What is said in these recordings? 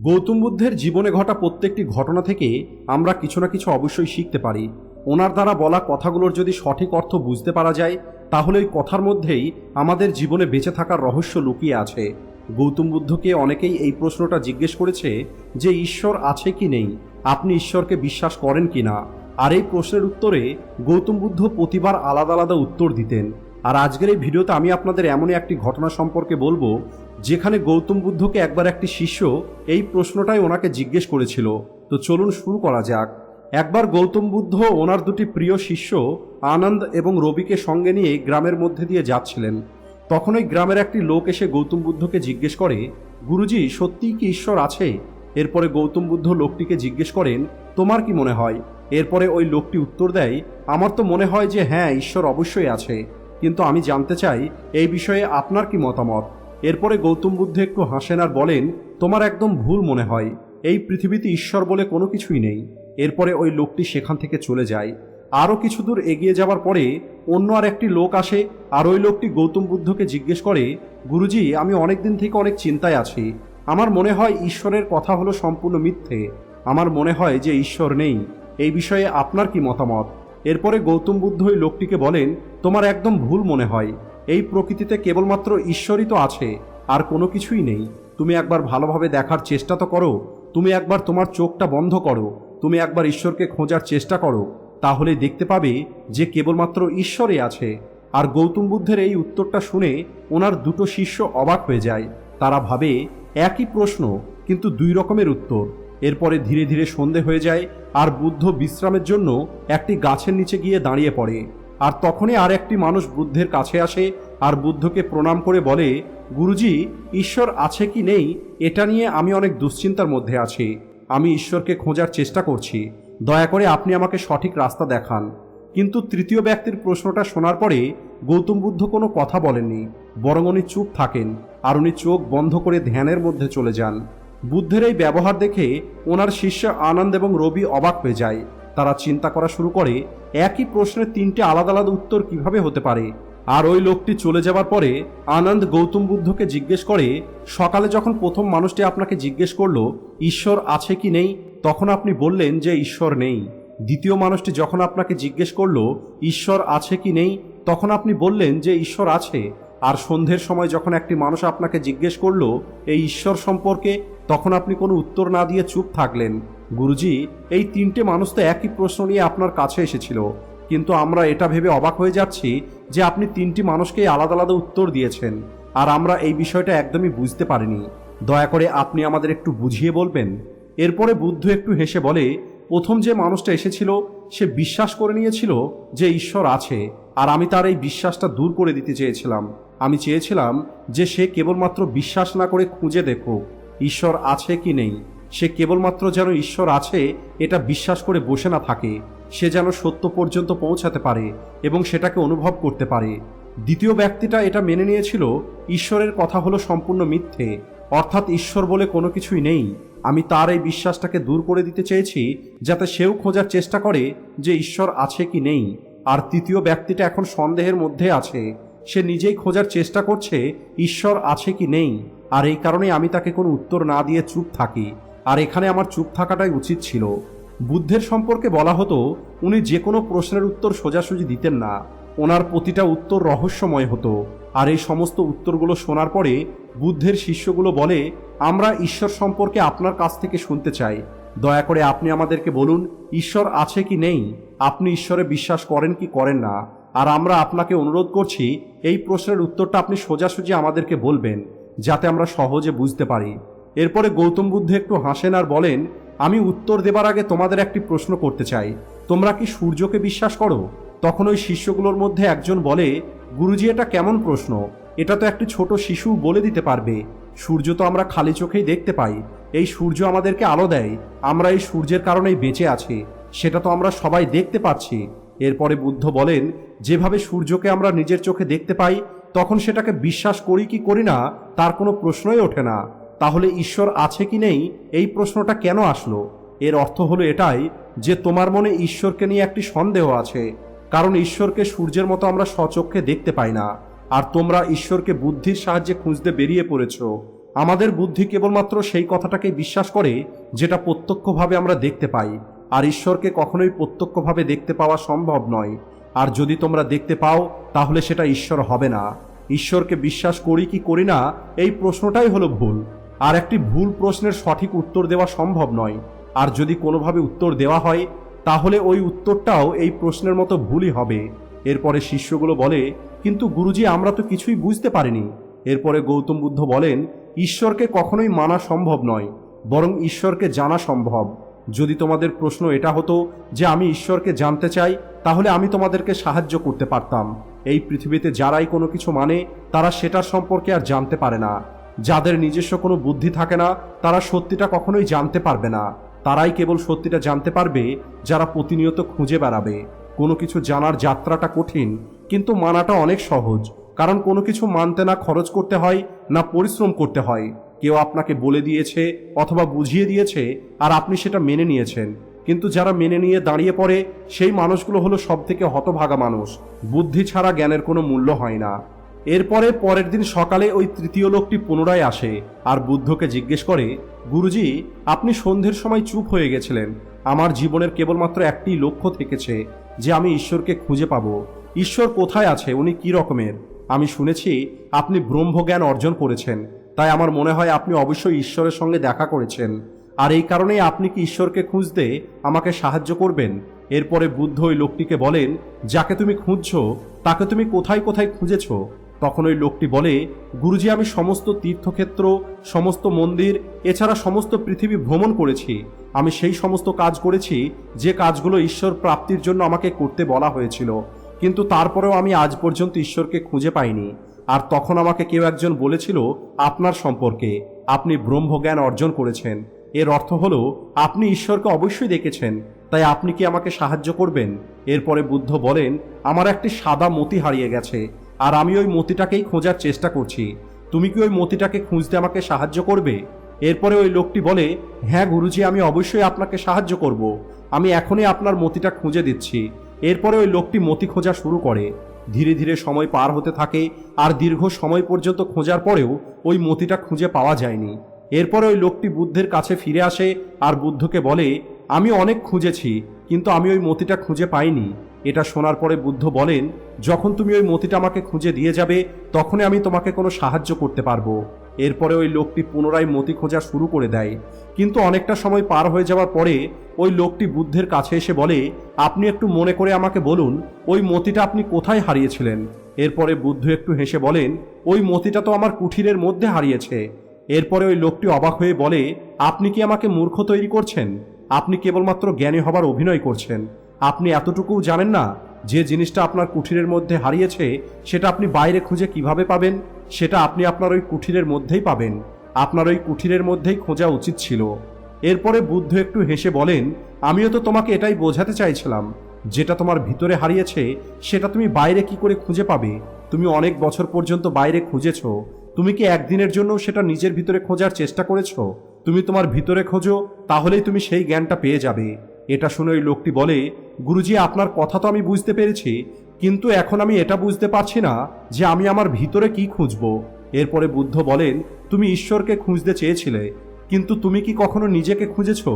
গৌতম বুদ্ধের জীবনে ঘটা প্রত্যেকটি ঘটনা থেকে আমরা কিছু না কিছু অবশ্যই শিখতে পারি। ওনার দ্বারা বলা কথাগুলোর যদি সঠিক অর্থ বুঝতে পারা যায়, তাহলে ওই কথার মধ্যেই আমাদের জীবনে বেঁচে থাকার রহস্য লুকিয়ে আছে। গৌতম বুদ্ধকে অনেকেই এই প্রশ্নটা জিজ্ঞেস করেছে যে ঈশ্বর আছে কি নেই, আপনি ঈশ্বরকে বিশ্বাস করেন কি না। আর এই প্রশ্নের উত্তরে গৌতম বুদ্ধ প্রতিবার আলাদা আলাদা উত্তর দিতেন। আর আজকের এই ভিডিওতে আমি আপনাদের এমনই একটি ঘটনা সম্পর্কে বলবো, যেখানে গৌতম বুদ্ধকে একবার একটি শিষ্য এই প্রশ্নটাই ওনাকে জিজ্ঞেস করেছিল। তো চলুন শুরু করা যাক। একবার গৌতম বুদ্ধ ওনার দুটি প্রিয় শিষ্য আনন্দ এবং রবিকে সঙ্গে নিয়ে গ্রামের মধ্যে দিয়ে যাচ্ছিলেন। তখন ওই গ্রামের একটি লোক এসে গৌতম বুদ্ধকে জিজ্ঞেস করে, গুরুজি, সত্যিই কি ঈশ্বর আছে? এরপরে গৌতম বুদ্ধ লোকটিকে জিজ্ঞেস করেন, তোমার কি মনে হয়? এরপরে ওই লোকটি উত্তর দেয়, আমার তো মনে হয় যে হ্যাঁ, ঈশ্বর অবশ্যই আছে, কিন্তু আমি জানতে চাই এই বিষয়ে আপনার কি মতামত। এরপরে গৌতম বুদ্ধ একটু হাসেন আর বলেন, তোমার একদম ভুল মনে হয়, এই পৃথিবীতে ঈশ্বর বলে কোনো কিছুই নেই। এরপরে ওই লোকটি সেখান থেকে চলে যায়। আরও কিছু দূর এগিয়ে যাওয়ার পরে অন্য আর একটি লোক আসে, আর ওই লোকটি গৌতম বুদ্ধকে জিজ্ঞেস করে, গুরুজি, আমি অনেক দিন থেকে অনেক চিন্তায় আছি। আমার মনে হয় ঈশ্বরের কথা হলো সম্পূর্ণ মিথ্যে। আমার মনে হয় যে ঈশ্বর নেই। এই বিষয়ে আপনার কি মতামত? এরপরে গৌতম বুদ্ধ ওই লোকটিকে বলেন, তোমার একদম ভুল মনে হয়, এই প্রকৃতিতে কেবলমাত্র ঈশ্বরই তো আছে, আর কোনো কিছুই নেই। তুমি একবার ভালোভাবে দেখার চেষ্টা তো করো। তুমি একবার তোমার চোখটা বন্ধ করো, তুমি একবার ঈশ্বরকে খোঁজার চেষ্টা করো, তাহলে দেখতে পাবে যে কেবলমাত্র ঈশ্বরই আছে। আর গৌতম বুদ্ধের এই উত্তরটা শুনে ওনার দুটো শিষ্য অবাক হয়ে যায়। তারা ভাবে একই প্রশ্ন, কিন্তু দুই রকমের উত্তর। এরপরে ধীরে ধীরে সন্ধে হয়ে যায়, আর বুদ্ধ বিশ্রামের জন্য একটি গাছের নিচে গিয়ে দাঁড়িয়ে পড়ে। আর তখনই আর একটি মানুষ বুদ্ধের কাছে আসে আর বুদ্ধকে প্রণাম করে বলে, গুরুজি, ঈশ্বর আছে কি নেই এটা নিয়ে আমি অনেক দুশ্চিন্তার মধ্যে আছি। আমি ঈশ্বরকে খোঁজার চেষ্টা করছি, দয়া করে আপনি আমাকে সঠিক রাস্তা দেখান। কিন্তু তৃতীয় ব্যক্তির প্রশ্নটা শোনার পরে গৌতম বুদ্ধ কোনো কথা বলেননি, বরং উনি চুপ থাকেন আর উনি চোখ বন্ধ করে ধ্যানের মধ্যে চলে যান। বুদ্ধের এই ব্যবহার দেখে ওনার শিষ্য আনন্দ এবং রবি অবাক হয়ে যায়। তারা চিন্তা করা শুরু করে, একই প্রশ্নের তিনটে আলাদা আলাদা উত্তর কিভাবে হতে পারে। আর ওই লোকটি চলে যাওয়ার পরে আনন্দ গৌতম বুদ্ধকে জিজ্ঞেস করে, সকালে যখন প্রথম মানুষটি আপনাকে জিজ্ঞেস করলো ঈশ্বর আছে কি নেই, তখন আপনি বললেন যে ঈশ্বর নেই। দ্বিতীয় মানুষটি যখন আপনাকে জিজ্ঞেস করলো ঈশ্বর আছে কি নেই, তখন আপনি বললেন যে ঈশ্বর আছে। আর সন্ধ্যের সময় যখন একটি মানুষ আপনাকে জিজ্ঞেস করলো এই ঈশ্বর সম্পর্কে, তখন আপনি কোনো উত্তর না দিয়ে চুপ থাকলেন। গুরুজি, এই তিনটে মানুষ তো একই প্রশ্ন নিয়ে আপনার কাছে এসেছিল, কিন্তু আমরা এটা ভেবে অবাক হয়ে যাচ্ছি যে আপনি তিনটি মানুষকেই আলাদা আলাদা উত্তর দিয়েছেন, আর আমরা এই বিষয়টা একদমই বুঝতে পারিনি। দয়া করে আপনি আমাদের একটু বুঝিয়ে বলবেন। এরপরে বুদ্ধ একটু হেসে বলে, প্রথম যে মানুষটা এসেছিল সে বিশ্বাস করে নিয়েছিল যে ঈশ্বর আছে, আর আমি তার এই বিশ্বাসটা দূর করে দিতে চেয়েছিলাম। আমি চেয়েছিলাম যে সে কেবলমাত্র বিশ্বাস না করে খুঁজে দেখুক ঈশ্বর আছে কি নেই। সে কেবলমাত্র যেন ঈশ্বর আছে এটা বিশ্বাস করে বসে না থাকে, সে যেন সত্য পর্যন্ত পৌঁছাতে পারে এবং সেটাকে অনুভব করতে পারে। দ্বিতীয় ব্যক্তিটা এটা মেনে নিয়েছিল ঈশ্বরের কথা হলো সম্পূর্ণ মিথ্যে, অর্থাৎ ঈশ্বর বলে কোনো কিছুই নেই। আমি তার এই বিশ্বাসটাকে দূর করে দিতে চেয়েছি যাতে সেও খোঁজার চেষ্টা করে যে ঈশ্বর আছে কি নেই। আর তৃতীয় ব্যক্তিটা এখন সন্দেহের মধ্যে আছে, সে নিজেই খোঁজার চেষ্টা করছে ঈশ্বর আছে কি নেই। আর এই কারণে আমি তাকে কোনো উত্তর না দিয়ে চুপ থাকি, আর এখানে আমার চুপ থাকাটাই উচিত ছিল। বুদ্ধের সম্পর্কে বলা হতো উনি যে কোনো প্রশ্নের উত্তর সোজাসুজি দিতেন না, ওনার প্রতিটা উত্তর রহস্যময় হতো। আর এই সমস্ত উত্তরগুলো শোনার পরে বুদ্ধের শিষ্যগুলো বলে, আমরা ঈশ্বর সম্পর্কে আপনার কাছ থেকে শুনতে চাই। দয়া করে আপনি আমাদেরকে বলুন ঈশ্বর আছে কি নেই, আপনি ঈশ্বরে বিশ্বাস করেন কি করেন না। আর আমরা আপনাকে অনুরোধ করছি এই প্রশ্নের উত্তরটা আপনি সোজাসুজি আমাদেরকে বলবেন, যাতে আমরা সহজে বুঝতে পারি। এরপরে গৌতম বুদ্ধ একটু হাসেন আর বলেন, আমি উত্তর দেবার আগে তোমাদের একটি প্রশ্ন করতে চাই, তোমরা কি সূর্যকে বিশ্বাস করো? তখন ওই শিষ্যগুলোর মধ্যে একজন বলে, গুরুজি, এটা কেমন প্রশ্ন? এটা তো একটি ছোট শিশু বলে দিতে পারবে। সূর্য তো আমরা খালি চোখেই দেখতে পাই, এই সূর্য আমাদেরকে আলো দেয়, আমরা এই সূর্যের কারণেই বেঁচে আছি, সেটা তো আমরা সবাই দেখতে পাচ্ছি। এরপরে বুদ্ধ বলেন, যেভাবে সূর্যকে আমরা নিজের চোখে দেখতে পাই, তখন সেটাকে বিশ্বাস করি কি করি না তার কোনো প্রশ্নই ওঠে না। তাহলে ঈশ্বর আছে কি নেই এই প্রশ্নটা কেন আসলো? এর অর্থ হলো এটাই যে তোমার মনে ঈশ্বরকে নিয়ে একটি সন্দেহ আছে, কারণ ঈশ্বরকে সূর্যের মতো আমরা স্বচক্ষে দেখতে পাই না, আর তোমরা ঈশ্বরকে বুদ্ধির সাহায্যে খুঁজতে বেরিয়ে পড়েছ। আমাদের বুদ্ধি কেবলমাত্র সেই কথাটাকে বিশ্বাস করে যেটা প্রত্যক্ষভাবে আমরা দেখতে পাই, আর ঈশ্বরকে কখনোই প্রত্যক্ষভাবে দেখতে পাওয়া সম্ভব নয়। আর যদি তোমরা দেখতে পাও তাহলে সেটা ঈশ্বর হবে না। ঈশ্বরকে বিশ্বাস করি কি করি না, এই প্রশ্নটাই হলো ভুল। আর একটি ভুল প্রশ্নের সঠিক উত্তর দেওয়া সম্ভব নয়। আর যদি কোনোভাবে উত্তর দেওয়া হয় তাহলে ওই উত্তরটাও এই প্রশ্নের মতো ভুলই হবে। এরপরে শিষ্যগুলো বলে, কিন্তু গুরুজি, আমরা তো কিছুই বুঝতে পারিনি। এরপরে গৌতম বুদ্ধ বলেন, ঈশ্বরকে কখনোই মানা সম্ভব নয়, বরং ঈশ্বরকে জানা সম্ভব। যদি তোমাদের প্রশ্ন এটা হতো যে আমি ঈশ্বরকে জানতে চাই, তাহলে আমি তোমাদেরকে সাহায্য করতে পারতাম। এই পৃথিবীতে যারাই কোনো কিছু মানে তারা সেটার সম্পর্কে আর জানতে পারে না। যাদের নিজস্ব কোনো বুদ্ধি থাকে না তারা সত্যিটা কখনোই জানতে পারবে না। তারাই কেবল সত্যিটা জানতে পারবে যারা প্রতিনিয়ত খুঁজে বেড়াবে। কোনো কিছু জানার যাত্রাটা কঠিন, কিন্তু মানাটা অনেক সহজ। কারণ কোনো কিছু মানতে না খরচ করতে হয়, না পরিশ্রম করতে হয়। কেউ আপনাকে বলে দিয়েছে অথবা বুঝিয়ে দিয়েছে আর আপনি সেটা মেনে নিয়েছেন। কিন্তু যারা মেনে নিয়ে দাঁড়িয়ে পড়ে সেই মানুষগুলো হলো সবথেকে হতভাগা মানুষ। বুদ্ধি ছাড়া জ্ঞানের কোনো মূল্য হয় না। এরপরে পরের দিন সকালে ওই তৃতীয় লোকটি পুনরায় আসে আর বুদ্ধকে জিজ্ঞেস করে, গুরুজি, আপনি সন্ধ্যের সময় চুপ হয়ে গেছিলেন। আমার জীবনের কেবলমাত্র একটি লক্ষ্য থেকেছে যে আমি ঈশ্বরকে খুঁজে পাবো। ঈশ্বর কোথায় আছে, উনি কি রকমের? আমি শুনেছি আপনি ব্রহ্মজ্ঞান অর্জন করেছেন, তাই আমার মনে হয় আপনি অবশ্যই ঈশ্বরের সঙ্গে দেখা করেছেন। আর এই কারণেই আপনি কি ঈশ্বরকে খুঁজতে আমাকে সাহায্য করবেন? এরপরে বুদ্ধ ওই লোকটিকে বলেন, যাকে তুমি খুঁজছো তাকে তুমি কোথায় কোথায় খুঁজেছ? তখন ওই লোকটি বলে, গুরুজি, আমি সমস্ত তীর্থক্ষেত্র, সমস্ত মন্দির, এছাড়া সমস্ত পৃথিবী ভ্রমণ করেছি। আমি সেই সমস্ত কাজ করেছি যে কাজগুলো ঈশ্বর প্রাপ্তির জন্য আমাকে করতে বলা হয়েছিল, কিন্তু তারপরেও আমি আজ পর্যন্ত ঈশ্বরকে খুঁজে পাইনি। আর তখন আমাকে কেউ একজন বলেছিল আপনার সম্পর্কে, আপনি ব্রহ্মজ্ঞান অর্জন করেছেন। এর অর্থ হলো আপনি ঈশ্বরকে অবশ্যই দেখেছেন, তাই আপনি কি আমাকে সাহায্য করবেন? এরপরে বুদ্ধ বলেন, আমার একটি সাদা মতি হারিয়ে গেছে আর আমি ওই মতিটাকেই খোঁজার চেষ্টা করছি। তুমি কি ওই মতিটাকে খুঁজতে আমাকে সাহায্য করবে? এরপরে ওই লোকটি বলে, হ্যাঁ গুরুজি, আমি অবশ্যই আপনাকে সাহায্য করব। আমি এখনই আপনার মতিটা খুঁজে দিচ্ছি। এরপরে ওই লোকটি মতি খোঁজা শুরু করে। ধীরে ধীরে সময় পার হতে থাকে আর দীর্ঘ সময় পর্যন্ত খোঁজার পরেও ওই মতিটা খুঁজে পাওয়া যায়নি। এরপরে ওই লোকটি বুদ্ধের কাছে ফিরে আসে আর বুদ্ধকে বলে, আমি অনেক খুঁজেছি, কিন্তু আমি ওই মতিটা খুঁজে পাইনি। এটা শোনার পরে বুদ্ধ বলেন, যখন তুমি ওই মতিটা আমাকে খুঁজে দিয়ে যাবে তখনই আমি তোমাকে কোনো সাহায্য করতে পারবো। এরপরে ওই লোকটি পুনরায় মতি খোঁজা শুরু করে দেয়। কিন্তু অনেকটা সময় পার হয়ে যাওয়ার পরে ওই লোকটি বুদ্ধের কাছে এসে বলে, আপনি একটু মনে করে আমাকে বলুন ওই মতিটা আপনি কোথায় হারিয়েছিলেন? এরপরে বুদ্ধ একটু হেসে বলেন, ওই মতিটা তো আমার কুঠিরের মধ্যে হারিয়েছে। এরপরে ওই লোকটি অবাক হয়ে বলে, আপনি কি আমাকে মূর্খ তৈরি করছেন? আপনি কেবলমাত্র জ্ঞানী হবার অভিনয় করছেন। আপনি এতটুকুও জানেন না যে জিনিসটা আপনার কুঠিরের মধ্যে হারিয়েছে সেটা আপনি বাইরে খুঁজে কিভাবে পাবেন? সেটা আপনি আপনার ওই কুঠিরের মধ্যেই পাবেন। আপনার ওই কুঠিরের মধ্যেই খোঁজা উচিত ছিল। এরপরে বুদ্ধ একটু হেসে বলেন, আমিও তো তোমাকে এটাই বোঝাতে চাইছিলাম, যেটা তোমার ভিতরে হারিয়েছে সেটা তুমি বাইরে কি করে খুঁজে পাবে? তুমি অনেক বছর পর্যন্ত বাইরে খুঁজেছো। তুমি কি একদিনের জন্য সেটা নিজের ভিতরে খোঁজার চেষ্টা করেছো? তুমি তোমার ভিতরে খোঁজো, তাহলেই তুমি সেই জ্ঞানটা পেয়ে যাবে। এটা শুনে ওই লোকটি বলে, গুরুজি, আপনার কথা তো আমি বুঝতে পেরেছি, কিন্তু এখন আমি এটা বুঝতে পারছি না যে আমি আমার ভিতরে কি খুঁজবো। এরপরে বুদ্ধ বলেন, তুমি ঈশ্বরকে খুঁজতে চেয়েছিলে, কিন্তু তুমি কি কখনো নিজেকে খুঁজেছো?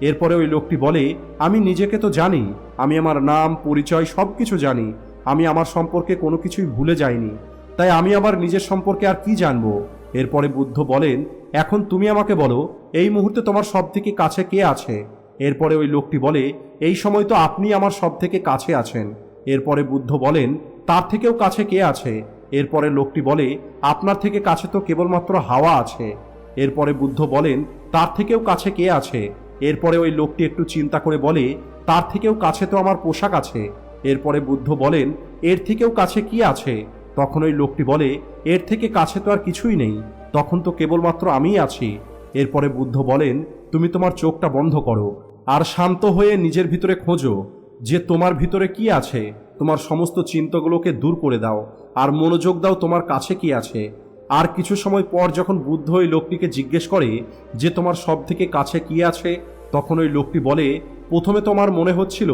এরপরে ওই লোকটি বলে, আমি নিজেকে তো জানি, আমি আমার নাম, পরিচয় সবকিছু জানি। আমি আমার সম্পর্কে কোনো কিছুই ভুলে যাইনি, তাই আমি আমার নিজের সম্পর্কে আর কি জানবো? এরপরে বুদ্ধ বলেন, এখন তুমি আমাকে বলো, এই মুহূর্তে তোমার সব থেকে কাছে কে আছে? এরপরে ওই লোকটি বলে, এই সময় তো আপনি আমার সব থেকে কাছে আছেন। এরপরে বুদ্ধ বলেন, তার থেকেও কাছে কে আছে? এরপরে লোকটি বলে, আপনার থেকে কাছে তো কেবলমাত্র হাওয়া আছে। এরপরে বুদ্ধ বলেন, তার থেকেও কাছে কে আছে? এরপরে ওই লোকটি একটু চিন্তা করে বলে, তার থেকেও কাছে তো আমার পোশাক আছে। এরপরে বুদ্ধ বলেন, এর থেকেও কাছে কি আছে? তখন ওই লোকটি বলে, এর থেকে কাছে তো আর কিছুই নেই, তখন তো কেবলমাত্র আমিই আছি। এরপরে বুদ্ধ বলেন, তুমি তোমার চোখটা বন্ধ করো আর শান্ত হয়ে নিজের ভিতরে খোঁজো যে তোমার ভিতরে কি আছে। তোমার সমস্ত চিন্তাগুলোকে দূর করে দাও আর মনোযোগ দাও তোমার কাছে কি আছে। আর কিছু সময় পর যখন বুদ্ধ ওই লোকটিকে জিজ্ঞেস করে যে তোমার সব থেকে কাছে কি আছে, তখন ওই লোকটি বলে, প্রথমে তোমার মনে হচ্ছিল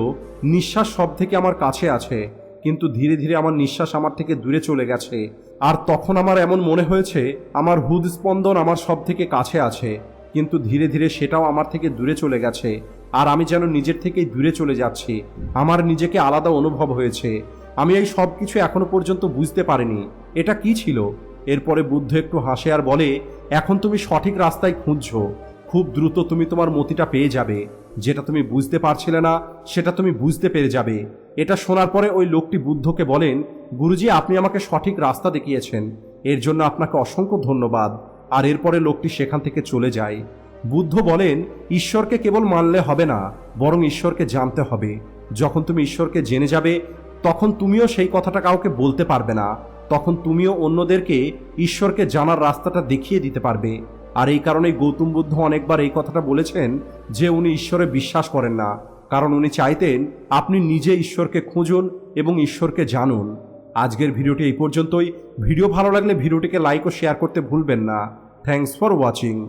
নিঃশ্বাস সব থেকে আমার কাছে আছে, কিন্তু ধীরে ধীরে আমার নিঃশ্বাস আমার থেকে দূরে চলে গেছে। আর তখন আমার এমন মনে হয়েছে আমার হৃদস্পন্দন আমার সব থেকে কাছে আছে, কিন্তু ধীরে ধীরে সেটাও আমার থেকে দূরে চলে গেছে। আর আমি যেন নিজের থেকেই দূরে চলে যাচ্ছি। আমার নিজেকে আলাদা অনুভব হয়েছে। আমি এই সব কিছু এখনো পর্যন্ত বুঝতে পারিনি এটা কি ছিল। এরপরে বুদ্ধ একটু হাসে আর বলে, এখন তুমি সঠিক রাস্তায় খুঁজছো। খুব দ্রুত তুমি তোমার মতিটা পেয়ে যাবে। যেটা তুমি বুঝতে পারছিলে না সেটা তুমি বুঝতে পেরে যাবে। এটা শোনার পরে ওই লোকটি বুদ্ধকে বলেন, গুরুজি, আপনি আমাকে সঠিক রাস্তা দেখিয়েছেন, এর জন্য আপনাকে অসংখ্য ধন্যবাদ। আর এরপরে লোকটি সেখান থেকে চলে যায়। বুদ্ধ বলেন, ঈশ্বরকে কেবল মানলে হবে না, বরং ঈশ্বরকে জানতে হবে। যখন তুমি ঈশ্বরকে জেনে যাবে তখন তুমিও সেই কথাটা কাউকে বলতে পারবে না। তখন তুমিও অন্যদেরকে ঈশ্বরকে জানার রাস্তাটা দেখিয়ে দিতে পারবে। আর এই কারণেই গৌতম বুদ্ধ অনেকবার এই কথাটা বলেছেন যে উনি ঈশ্বরে বিশ্বাস করেন না, কারণ উনি চাইতেন আপনি নিজে ঈশ্বরকে খুঁজুন এবং ঈশ্বরকে জানুন। আজকের ভিডিওটি এই পর্যন্তই। ভিডিও ভালো লাগলে ভিডিওটিকে লাইক ও শেয়ার করতে ভুলবেন না। Thanks for watching.